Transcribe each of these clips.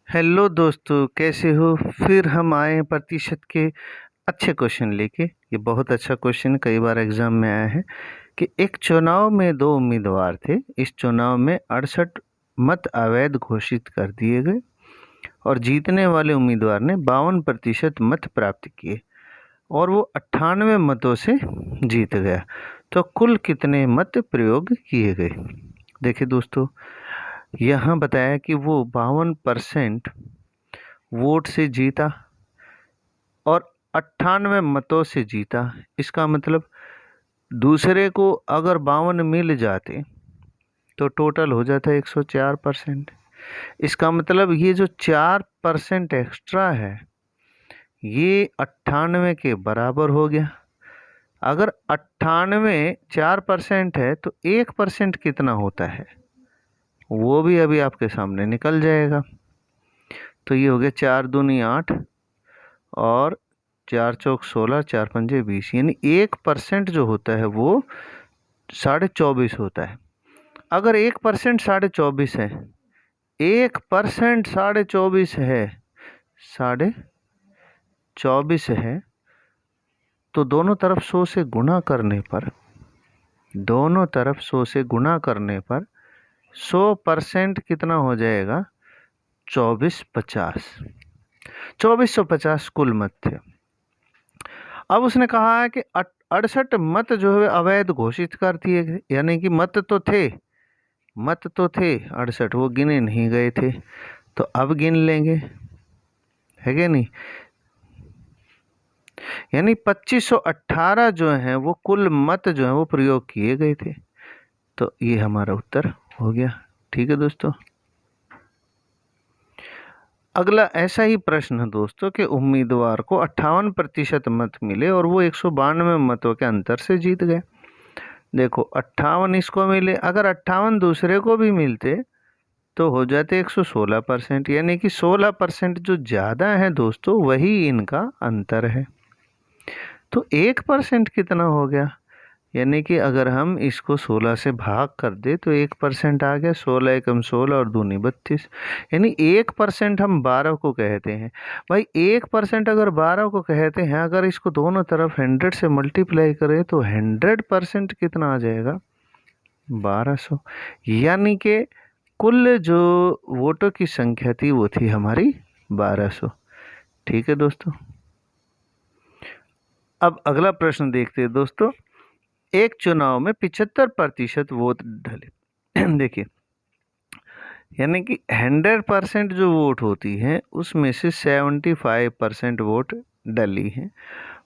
Hello दोस्तों, कैसे हो। फिर हम आए हैं प्रतिशत के अच्छे क्वेश्चन लेके। ये बहुत अच्छा क्वेश्चन कई बार एग्जाम में आया है कि एक चुनाव में दो उम्मीदवार थे। इस चुनाव में 68 मत अवैध घोषित कर दिए गए और जीतने वाले उम्मीदवार ने 52% मत प्राप्त किए और वो 98 मतों से जीत गया। तो कुल कितने मत प्रयोग किए गए। देखिए दोस्तों, यहाँ बताया कि वो 52% वोट से जीता और 98 मतों से जीता। इसका मतलब दूसरे को अगर 52 मिल जाते तो टोटल हो जाता 104%। इसका मतलब ये जो 4% एक्स्ट्रा है ये 98 के बराबर हो गया। अगर 98 4% है तो 1% कितना होता है वो भी अभी आपके सामने निकल जाएगा। तो ये हो गया 4 दूनी 8 और 4 चौक 16, 4 पंजे 20, यानी 1% जो होता है वो 24.5 होता है। अगर 1% 24.5 है, 1% 24.5 है, 24.5 है, तो दोनों तरफ 100 से गुणा करने पर, दोनों तरफ 100 से गुणा करने पर 100% कितना हो जाएगा 2450। 2450 कुल मत थे। अब उसने कहा है कि 68 मत जो है अवैध घोषित कर दिए गए, यानी कि मत तो थे, मत तो थे 68, वो गिने नहीं गए थे। तो अब गिन लेंगे, है कि नहीं। यानी 2518 जो है वो कुल मत जो है वो प्रयोग किए गए थे। तो ये हमारा उत्तर हो गया। ठीक है दोस्तों। अगला ऐसा ही प्रश्न है दोस्तों कि उम्मीदवार को 58% मत मिले और वो 192 मतों के अंतर से जीत गए। देखो 58 इसको मिले, अगर 58 दूसरे को भी मिलते तो हो जाते 116%, यानी कि 16% जो ज़्यादा है दोस्तों वही इनका अंतर है। तो 1% कितना हो गया, यानी कि अगर हम इसको 16 से भाग कर दे तो 1% आ गया। 16 एकम 16 और दूनी 32, यानी 1% हम 12 को कहते हैं। भाई 1% अगर 12 को कहते हैं, अगर इसको दोनों तरफ 100 से मल्टीप्लाई करें तो 100% कितना आ जाएगा 1200। यानी कि कुल जो वोटों की संख्या थी वो थी हमारी 1200। ठीक है दोस्तों। अब अगला प्रश्न देखते हैं दोस्तों। एक चुनाव में 75% वोट डले। देखिए, यानी कि 100% जो वोट होती है उसमें से 75% वोट डली है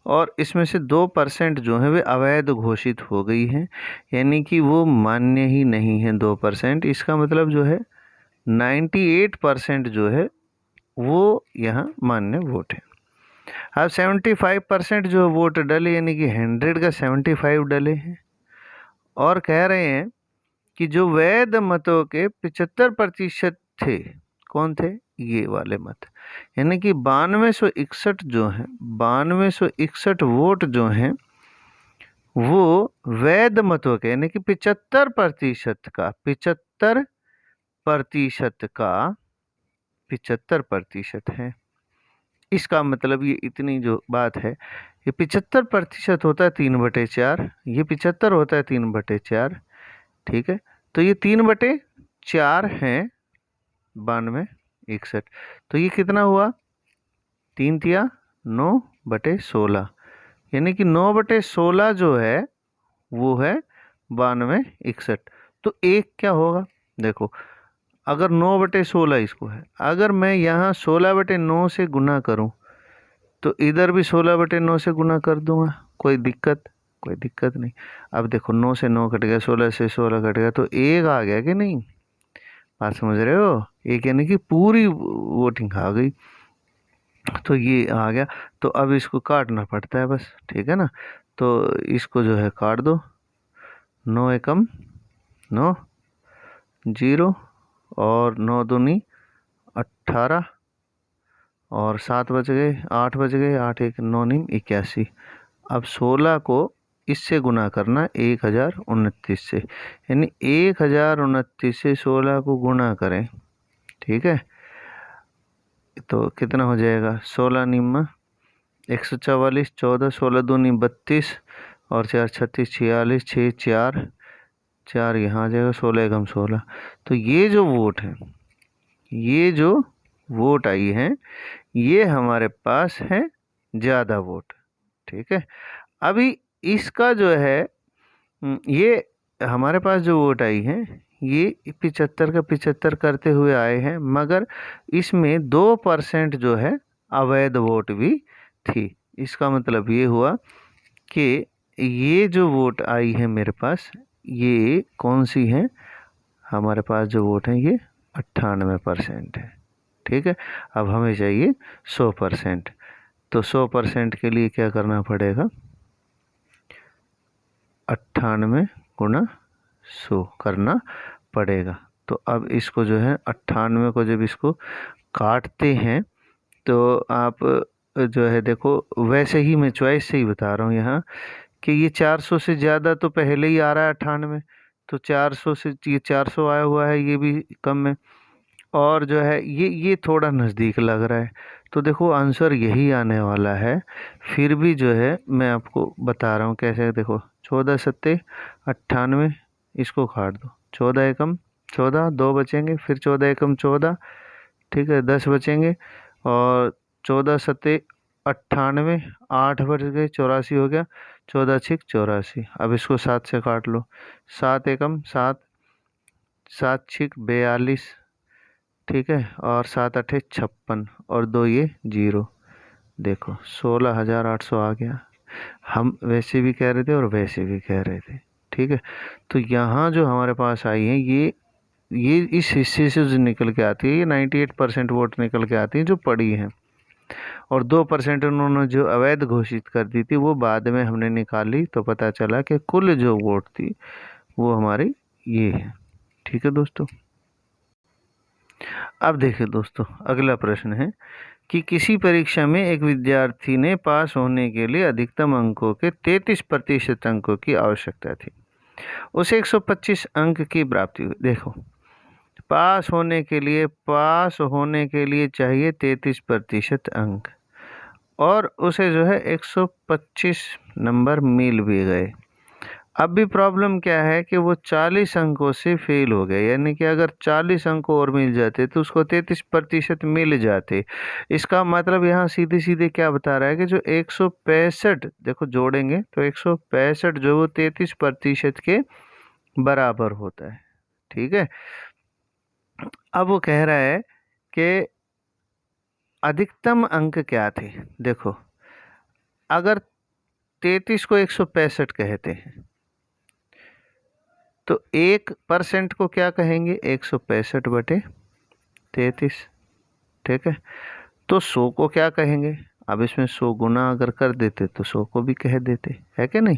और इसमें से 2% जो है वे अवैध घोषित हो गई है, यानी कि वो मान्य ही नहीं है 2%। इसका मतलब जो है 98% जो है वो यहाँ मान्य वोट है। अब 75% जो वोट डले, यानी कि 100 का 75 डले हैं और कह रहे हैं कि जो वैध मतों के 75% थे, कौन थे, ये वाले मत, यानी कि 9261 जो है, 9261 वोट जो हैं वो वैध मतों के, यानी कि 75% का, 75% है। इसका मतलब ये इतनी जो बात है, ये 75% होता है 3/4, ये 75 होता है 3/4। ठीक है, तो ये 3/4 है 9261। तो ये कितना हुआ, 3 तिया 9/16, यानी कि 9/16 जो है वो है 9261। तो एक क्या होगा, देखो अगर 9/16 इसको है, अगर मैं यहाँ 16/9 से गुना करूँ तो इधर भी 16/9 से गुना कर दूंगा, कोई दिक्कत, कोई दिक्कत नहीं। अब देखो 9 से 9 कट गया, 16 से 16 कट गया, तो एक आ गया कि नहीं, बात समझ रहे हो। एक यानी कि पूरी वोटिंग आ गई, तो ये आ गया। तो अब इसको काटना पड़ता है बस, ठीक है ना। तो इसको जो है काट दो, 9 एकम 9, 0 और 9 दूनी 18 और 7 बच गए, 8 बच गए, 8 एक 9 नीम 81। अब 16 को इससे गुना करना 1029 से, यानी 1029 से 16 को गुना करें। ठीक है, तो कितना हो जाएगा, 16 निम्मा 144, 14, 16 दूनी 32 और 4 36 46, 6 4 4 यहाँ आ जाएगा, 16 एकम 16। तो ये जो वोट है, ये जो वोट आई है, ये हमारे पास है ज़्यादा वोट। ठीक है, अभी इसका जो है ये हमारे पास जो वोट आई है, ये 75 का 75 करते हुए आए हैं, मगर इसमें 2% जो है अवैध वोट भी थी। इसका मतलब ये हुआ कि ये जो वोट आई है मेरे पास, ये कौन सी है, हमारे पास जो वोट है ये 98% है। ठीक है, अब हमें चाहिए 100%। तो 100% के लिए क्या करना पड़ेगा, 98 गुणा 100 करना पड़ेगा। तो अब इसको जो है 98 को जब इसको काटते हैं तो आप जो है देखो, वैसे ही मैं चॉइस से ही बता रहा हूँ यहाँ कि ये 400 से ज़्यादा तो पहले ही आ रहा है 98, तो 400 से ये 400 आया हुआ है, ये भी कम है, और जो है ये थोड़ा नज़दीक लग रहा है। तो देखो आंसर यही आने वाला है। फिर भी जो है मैं आपको बता रहा हूँ कैसे, देखो 14 सत्ते 98, इसको काट दो, 14 एकम 14, 2 बचेंगे, फिर 14 एकम 14, ठीक है 10 बचेंगे, और 14 सत्ते 98, 8 बच गए, 84 हो गया, 14 छिक 84। अब इसको 7 से काट लो, 7 एकम 7, 7 छिक 42, ठीक है, और 7 अठे 56, और 2 ये 0। देखो 16,800 आ गया। हम वैसे भी कह रहे थे और वैसे भी कह रहे थे। ठीक है, तो यहाँ जो हमारे पास आई है, ये इस हिस्से से जो निकल के आती है, ये 98% वोट निकल के आती है जो पड़ी हैं, और 2% उन्होंने जो अवैध घोषित कर दी थी वो बाद में हमने निकाली, तो पता चला कि कुल जो वोट थी वो हमारी ये है। ठीक है दोस्तों, अब देखिए दोस्तों, अगला प्रश्न है कि किसी परीक्षा में एक विद्यार्थी ने पास होने के लिए अधिकतम अंकों के 33% अंकों की आवश्यकता थी, उसे 125 अंक की प्राप्ति हुई। देखो, पास होने के लिए चाहिए 33% अंक, और उसे जो है 125 नंबर मिल भी गए। अब भी प्रॉब्लम क्या है कि वो 40 अंकों से फेल हो गए, यानी कि अगर 40 अंक और मिल जाते तो उसको 33% मिल जाते। इसका मतलब यहाँ सीधे सीधे क्या बता रहा है कि जो 165, देखो जोड़ेंगे तो 165 जो वो 33% के बराबर होता है। ठीक है, अब वो कह रहा है कि अधिकतम अंक क्या थे। देखो, अगर 33 को 165 कहते हैं तो 1% को क्या कहेंगे, 165/33। ठीक है, तो 100 को क्या कहेंगे, अब इसमें 100 गुना अगर कर देते तो 100 को भी कह देते, है कि नहीं,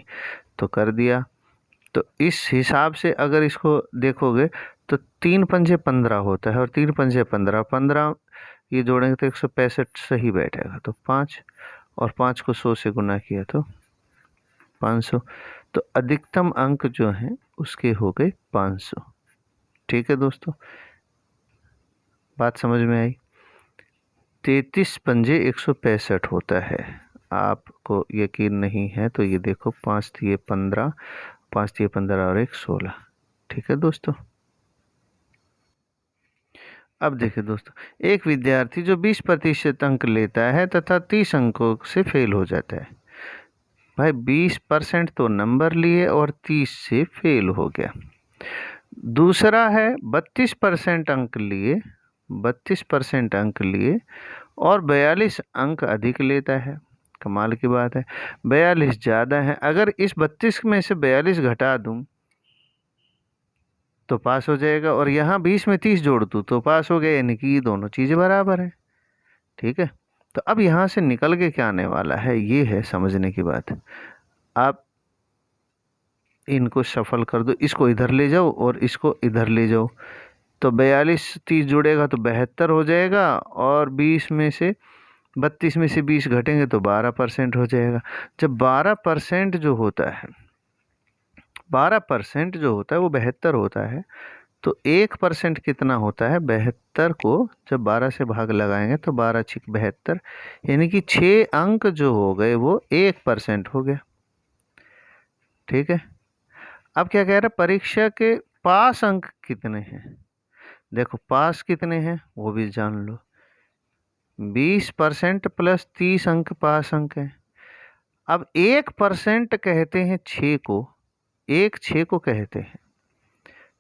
तो कर दिया। तो इस हिसाब से अगर इसको देखोगे तो 3 पंजे 15 होता है, और 3 पंजे 15, 15 ये जोड़ेंगे तो 165 सही बैठेगा, तो 5, और 5 को 100 से गुना किया तो 500। तो अधिकतम अंक जो हैं उसके हो गए 500। ठीक है दोस्तों, बात समझ में आई। 33 पंजे 165 होता है। आपको यकीन नहीं है तो ये देखो, 5 दिए 15, 5 दिए 15 और 1 16। ठीक है दोस्तों, अब देखिए दोस्तों, एक विद्यार्थी जो 20% अंक लेता है तथा 30 अंकों से फेल हो जाता है। भाई 20% तो नंबर लिए और 30 से फेल हो गया। दूसरा है 32% अंक लिए, 32% अंक लिए और 42 अंक अधिक लेता है। कमाल की बात है, 42 ज़्यादा है। अगर इस 32 में से 42 घटा दूं तो पास हो जाएगा, और यहाँ 20 में 30 जोड़ दूं तो पास हो गया, यानी कि ये दोनों चीज़ें बराबर हैं। ठीक है, तो अब यहाँ से निकल के क्या आने वाला है, ये है समझने की बात। आप इनको सफल कर दो, इसको इधर ले जाओ और इसको इधर ले जाओ, तो 42 30 जुड़ेगा तो 72 हो जाएगा, और 32 में से 20 घटेंगे तो 12% हो जाएगा। जब 12% जो होता है 12% जो होता है वो 72 होता है, तो 1% कितना होता है? 72 को जब 12 से भाग लगाएंगे तो 12 छिक 72, यानी कि 6 अंक जो हो गए वो 1% हो गया। ठीक है, अब क्या कह रहा है? परीक्षा के पास अंक कितने हैं? देखो पास कितने हैं वो भी जान लो। 20% प्लस 30 अंक पास अंक है। अब 1% कहते हैं 6 को, 6 को कहते हैं,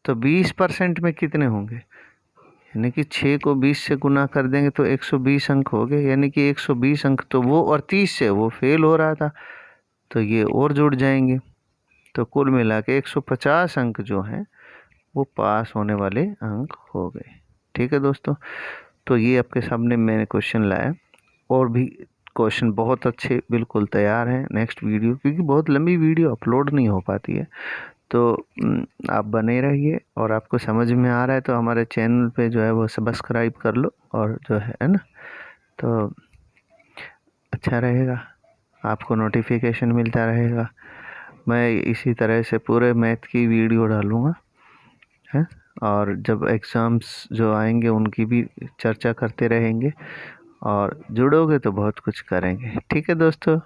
तो 20% में कितने होंगे? यानी कि 6 को 20 से गुना कर देंगे तो 120 अंक हो गए, यानी कि 120 अंक तो वो, और 30 से वो फेल हो रहा था तो ये और जुड़ जाएंगे, तो कुल मिला के 150 अंक जो हैं वो पास होने वाले अंक हो गए। ठीक है दोस्तों, तो ये आपके सामने मैंने क्वेश्चन लाया, और भी क्वेश्चन बहुत अच्छे बिल्कुल तैयार हैं नेक्स्ट वीडियो, क्योंकि बहुत लंबी वीडियो अपलोड नहीं हो पाती है, तो आप बने रहिए, और आपको समझ में आ रहा है तो हमारे चैनल पे जो है वो सब्सक्राइब कर लो, और जो है ना, तो अच्छा रहेगा, आपको नोटिफिकेशन मिलता रहेगा। मैं इसी तरह से पूरे मैथ की वीडियो डालूँगा है, और जब एग्ज़ाम्स जो आएंगे उनकी भी चर्चा करते रहेंगे, और जुड़ोगे तो बहुत कुछ करेंगे। ठीक है दोस्तों,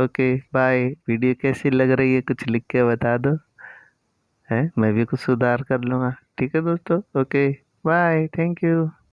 ओके बाय। वीडियो कैसी लग रही है कुछ लिख के बता दो, है मैं भी कुछ सुधार कर लूँगा। ठीक है दोस्तों, ओके बाय, थैंक यू।